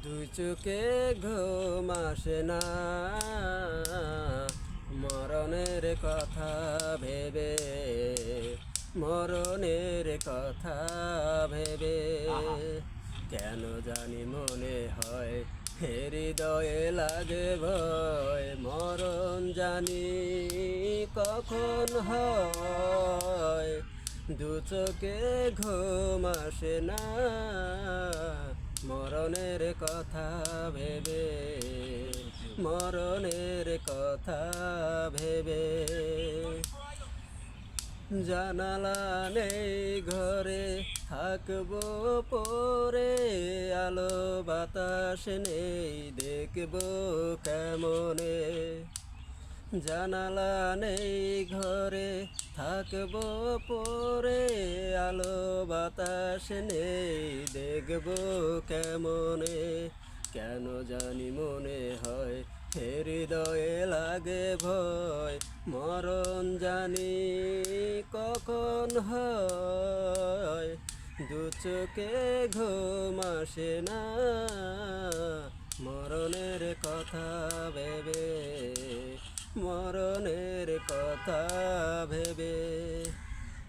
দুই চোখে ঘুম আসে না মরণের কথা ভেবে, মরণের কথা ভেবে। কেন জানি মনে হয় হৃদয়ে লাগে ভয়, মরণ জানি কখন হয়। দু চোখে ঘুম আসে না মরণের কথা ভেবে, মরণের কথা ভেবে। জানালা নেই ঘরে থাকবো পরে, আলো বাতাস নেই দেখবো কেমনে। জানালা নেই ঘরে থাকবো পরে, আলো বাতাস নেই দেখবো কেমনে। কেন জানি মনে হয় হৃদয়ে লাগে ভয়, মরণ জানি কখন হয়। দু চোখে ঘুম আসে না মরণের কথা ভেবে, মরণের কথা ভেবে।